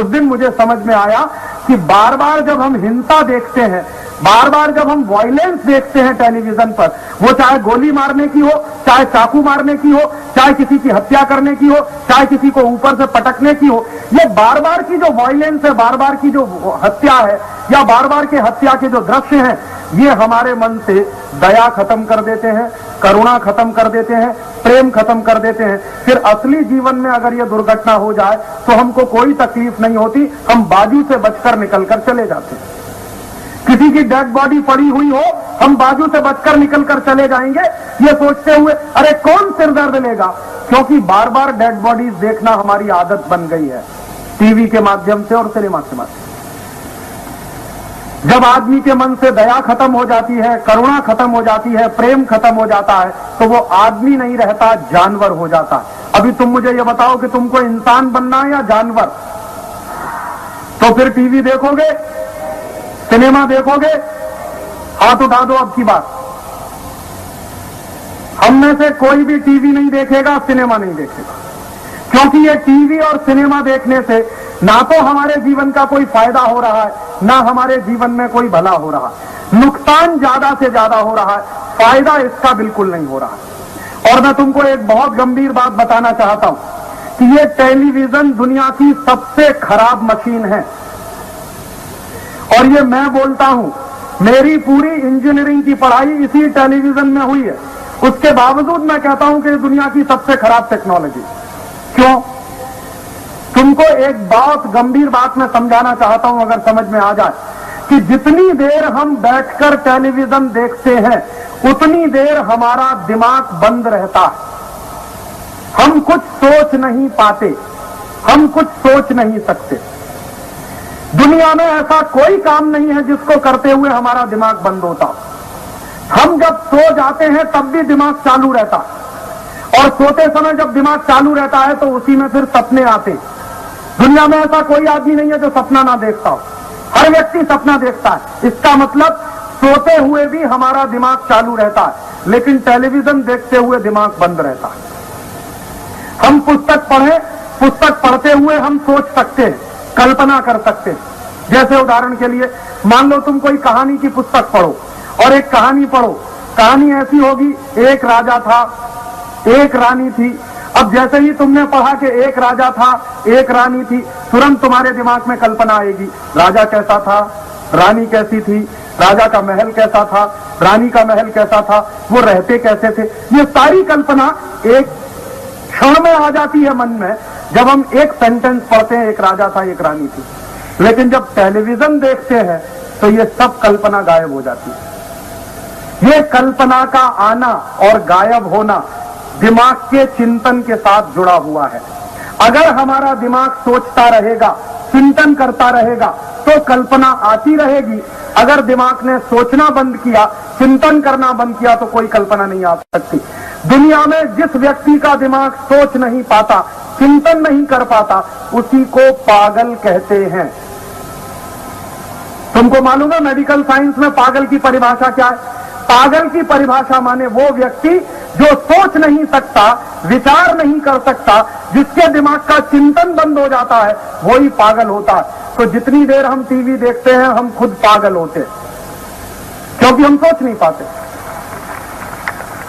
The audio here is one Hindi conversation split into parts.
उस दिन मुझे समझ में आया कि बार बार जब हम हिंसा देखते हैं, बार बार जब हम वायलेंस देखते हैं टेलीविजन पर, वो चाहे गोली मारने की हो, चाहे चाकू मारने की हो, चाहे किसी की हत्या करने की हो, चाहे किसी को ऊपर से पटकने की हो, ये बार बार की जो वायलेंस है, बार बार की जो हत्या है, या बार बार के हत्या के जो दृश्य हैं, ये हमारे मन से दया खत्म कर देते हैं, करुणा खत्म कर देते हैं, प्रेम खत्म कर देते हैं। फिर असली जीवन में अगर ये दुर्घटना हो जाए तो हमको कोई तकलीफ नहीं होती, हम बाजू से बचकर निकलकर चले जाते हैं। किसी की डेड बॉडी पड़ी हुई हो, हम बाजू से बचकर निकलकर चले जाएंगे, ये सोचते हुए अरे कौन सिर दर्द लेगा, क्योंकि बार बार डेड बॉडीज देखना हमारी आदत बन गई है, टीवी के माध्यम से और सिनेमा के माध्यम से। जब आदमी के मन से दया खत्म हो जाती है, करुणा खत्म हो जाती है, प्रेम खत्म हो जाता है, तो वो आदमी नहीं रहता, जानवर हो जाता है। अभी तुम मुझे ये बताओ कि तुमको इंसान बनना है या जानवर? तो फिर टीवी देखोगे, सिनेमा देखोगे? हाथ उठा दो अब की बात। हम में से कोई भी टीवी नहीं देखेगा, सिनेमा नहीं देखेगा, क्योंकि ये टीवी और सिनेमा देखने से ना तो हमारे जीवन का कोई फायदा हो रहा है, ना हमारे जीवन में कोई भला हो रहा है। नुकसान ज्यादा से ज्यादा हो रहा है, फायदा इसका बिल्कुल नहीं हो रहा है। और मैं तुमको एक बहुत गंभीर बात बताना चाहता हूं कि ये टेलीविजन दुनिया की सबसे खराब मशीन है। और ये मैं बोलता हूं, मेरी पूरी इंजीनियरिंग की पढ़ाई इसी टेलीविजन में हुई है, उसके बावजूद मैं कहता हूं कि दुनिया की सबसे खराब टेक्नोलॉजी। क्यों? तुमको एक बहुत गंभीर बात मैं समझाना चाहता हूं, अगर समझ में आ जाए, कि जितनी देर हम बैठकर टेलीविजन देखते हैं उतनी देर हमारा दिमाग बंद रहता है। हम कुछ सोच नहीं पाते, हम कुछ सोच नहीं सकते। दुनिया में ऐसा कोई काम नहीं है जिसको करते हुए हमारा दिमाग बंद होता। हम जब सो जाते हैं तब भी दिमाग चालू रहता, और सोते समय जब दिमाग चालू रहता है तो उसी में फिर सपने आते। दुनिया में ऐसा कोई आदमी नहीं है जो सपना ना देखता हो, हर व्यक्ति सपना देखता है। इसका मतलब सोते हुए भी हमारा दिमाग चालू रहता है, लेकिन टेलीविजन देखते हुए दिमाग बंद रहता है। हम पुस्तक पढ़ें, पुस्तक पढ़ते हुए हम सोच सकते हैं, कल्पना कर सकते हैं। जैसे उदाहरण के लिए मान लो तुम कोई कहानी की पुस्तक पढ़ो और एक कहानी पढ़ो, कहानी ऐसी होगी, एक राजा था, एक रानी थी। अब जैसे ही तुमने पढ़ा कि एक राजा था, एक रानी थी, तुरंत तुम्हारे दिमाग में कल्पना आएगी, राजा कैसा था, रानी कैसी थी, राजा का महल कैसा था, रानी का महल कैसा था, वो रहते कैसे थे। ये सारी कल्पना एक क्षण में आ जाती है मन में, जब हम एक सेंटेंस पढ़ते हैं, एक राजा था, एक रानी थी। लेकिन जब टेलीविजन देखते हैं तो ये सब कल्पना गायब हो जाती है। ये कल्पना का आना और गायब होना दिमाग के चिंतन के साथ जुड़ा हुआ है। अगर हमारा दिमाग सोचता रहेगा, चिंतन करता रहेगा, तो कल्पना आती रहेगी। अगर दिमाग ने सोचना बंद किया, चिंतन करना बंद किया, तो कोई कल्पना नहीं आ सकती। दुनिया में जिस व्यक्ति का दिमाग सोच नहीं पाता, चिंतन नहीं कर पाता, उसी को पागल कहते हैं। तुमको मालूम है मेडिकल साइंस में पागल की परिभाषा क्या है? पागल की परिभाषा माने वो व्यक्ति जो सोच नहीं सकता, विचार नहीं कर सकता, जिसके दिमाग का चिंतन बंद हो जाता है, वो ही पागल होता है। तो जितनी देर हम टीवी देखते हैं हम खुद पागल होते हैं, क्योंकि हम सोच नहीं पाते,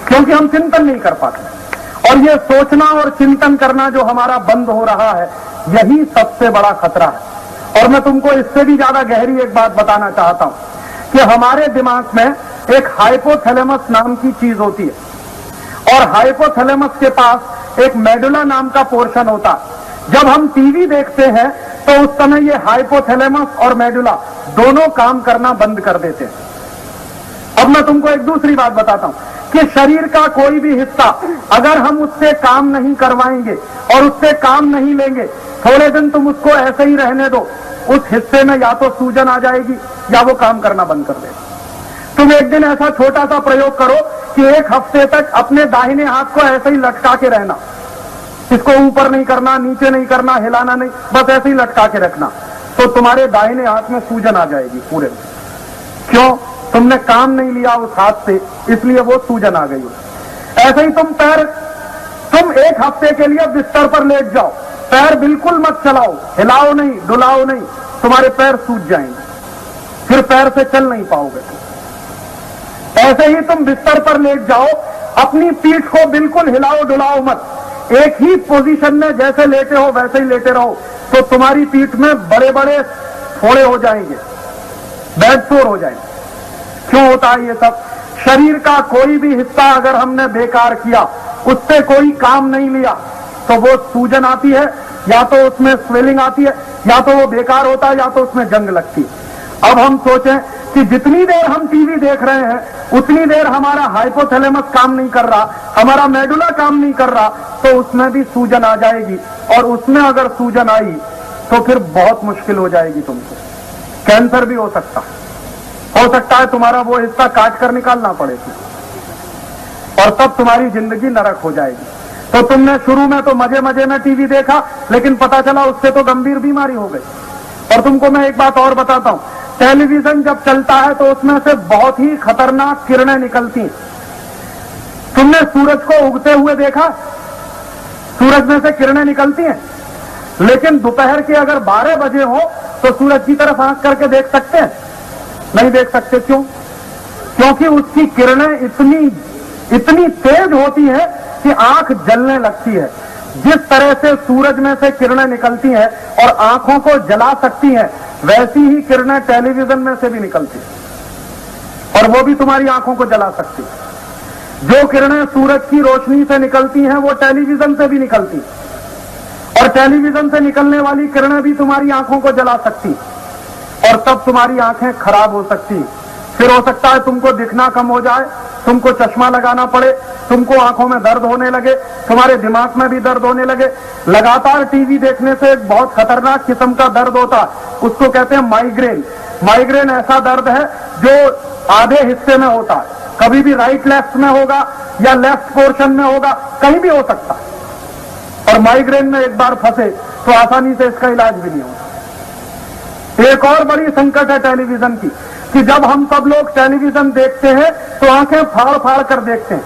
क्योंकि हम चिंतन नहीं कर पाते। और ये सोचना और चिंतन करना जो हमारा बंद हो रहा है, यही सबसे बड़ा खतरा है। और मैं तुमको इससे भी ज्यादा गहरी एक बात बताना चाहता हूं कि हमारे दिमाग में एक हाइपोथैलेमस नाम की चीज होती है, और हाइपोथैलेमस के पास एक मेडुला नाम का पोर्शन होता है। जब हम टीवी देखते हैं तो उस समय ये हाइपोथैलेमस और मेडुला दोनों काम करना बंद कर देते हैं। अब मैं तुमको एक दूसरी बात बताता हूं कि शरीर का कोई भी हिस्सा अगर हम उससे काम नहीं करवाएंगे और उससे काम नहीं लेंगे, थोड़े दिन तुम उसको ऐसे ही रहने दो, उस हिस्से में या तो सूजन आ जाएगी या वो काम करना बंद कर देगा। तुम एक दिन ऐसा छोटा सा प्रयोग करो कि एक हफ्ते तक अपने दाहिने हाथ को ऐसे ही लटका के रहना, इसको ऊपर नहीं करना, नीचे नहीं करना, हिलाना नहीं, बस ऐसे ही लटका के रखना, तो तुम्हारे दाहिने हाथ में सूजन आ जाएगी पूरे। क्यों? तुमने काम नहीं लिया उस हाथ से, इसलिए वो सूजन आ गई। ऐसे ही तुम एक हफ्ते के लिए बिस्तर पर लेट जाओ, पैर बिल्कुल मत चलाओ, हिलाओ नहीं, डुलाओ नहीं, तुम्हारे पैर सूज जाएंगे, फिर पैर से चल नहीं पाओगे। ऐसे ही तुम बिस्तर पर लेट जाओ, अपनी पीठ को बिल्कुल हिलाओ डुलाओ मत, एक ही पोजीशन में जैसे लेटे हो वैसे ही लेटे रहो, तो तुम्हारी पीठ में बड़े बड़े फोड़े हो जाएंगे, बेड सोर हो जाएंगे। क्यों होता है ये सब? शरीर का कोई भी हिस्सा अगर हमने बेकार किया, उससे कोई काम नहीं लिया, तो वो सूजन आती है, या तो उसमें स्वेलिंग आती है, या तो वो बेकार होता है, या तो उसमें जंग लगती है। अब हम सोचें कि जितनी देर हम टीवी देख रहे हैं उतनी देर हमारा हाइपोथैलेमस काम नहीं कर रहा, हमारा मेडुला काम नहीं कर रहा, तो उसमें भी सूजन आ जाएगी, और उसमें अगर सूजन आई तो फिर बहुत मुश्किल हो जाएगी तुमको, कैंसर भी हो सकता है तुम्हारा वो हिस्सा काट कर निकालना पड़ेगी, और तब तुम्हारी जिंदगी नरक हो जाएगी। तो तुमने शुरू में तो मजे मजे में टीवी देखा, लेकिन पता चला उससे तो गंभीर बीमारी हो गई। और तुमको मैं एक बात और बताता हूं, टेलीविजन जब चलता है तो उसमें से बहुत ही खतरनाक किरणें निकलती हैं। तुमने सूरज को उगते हुए देखा? सूरज में से किरणें निकलती हैं, लेकिन दोपहर के अगर 12 बजे हो तो सूरज की तरफ आंख करके देख सकते हैं? नहीं देख सकते। क्यों? क्योंकि उसकी किरणें इतनी तेज होती है कि आंख जलने लगती है। जिस तरह से सूरज में से किरणें निकलती हैं और आंखों को जला सकती हैं, वैसी ही किरणें टेलीविजन में से भी निकलती हैं, और वो भी तुम्हारी आंखों को जला सकती है। जो किरणें सूरज की रोशनी से निकलती हैं वो टेलीविजन से भी निकलती हैं, और टेलीविजन से निकलने वाली किरणें भी तुम्हारी आंखों को जला सकती हैं, और तब तुम्हारी आंखें खराब हो सकती हैं। फिर हो सकता है तुमको दिखना कम हो जाए, तुमको चश्मा लगाना पड़े, तुमको आंखों में दर्द होने लगे, तुम्हारे दिमाग में भी दर्द होने लगे। लगातार टीवी देखने से एक बहुत खतरनाक किस्म का दर्द होता है, उसको कहते हैं माइग्रेन। माइग्रेन ऐसा दर्द है जो आधे हिस्से में होता है, कभी भी राइट लेफ्ट में होगा या लेफ्ट पोर्शन में होगा, कहीं भी हो सकता है। और माइग्रेन में एक बार फंसे तो आसानी से इसका इलाज भी नहीं होता। एक और बड़ी संकट है टेलीविजन की, कि जब हम सब लोग टेलीविजन देखते हैं तो आंखें फाड़ फाड़ कर देखते हैं।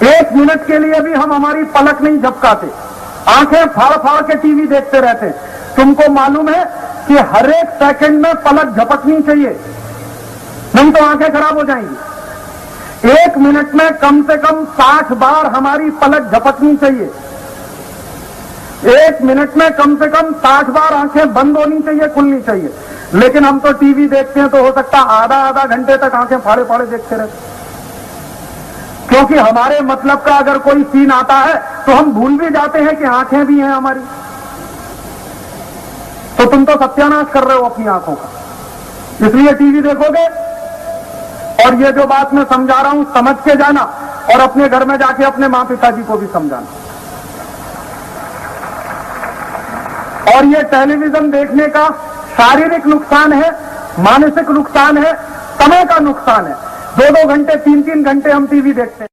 1 मिनट के लिए भी हम हमारी पलक नहीं झपकाते, आंखें फाड़ फाड़ के टीवी देखते रहते हैं। तुमको मालूम है कि हर एक सेकंड में पलक झपकनी चाहिए, नहीं तो आंखें खराब हो जाएंगी। 1 मिनट में कम से कम 60 बार हमारी पलक झपकनी चाहिए। 1 मिनट में कम से कम 60 बार आंखें बंद होनी चाहिए, खुलनी चाहिए। लेकिन हम तो टीवी देखते हैं तो हो सकता है आधा घंटे तक आंखें फाड़े फाड़े देखते रहते, क्योंकि हमारे मतलब का अगर कोई सीन आता है तो हम भूल भी जाते हैं कि आंखें भी हैं हमारी। तो तुम तो सत्यानाश कर रहे हो अपनी आंखों का, इसलिए टीवी देखोगे। और ये जो बात मैं समझा रहा हूं समझ के जाना, और अपने घर में जाके अपने मां पिताजी को भी समझाना। और ये टेलीविजन देखने का शारीरिक नुकसान है, मानसिक नुकसान है, समय का नुकसान है। 2-2 घंटे 3-3 घंटे हम टीवी देखते हैं।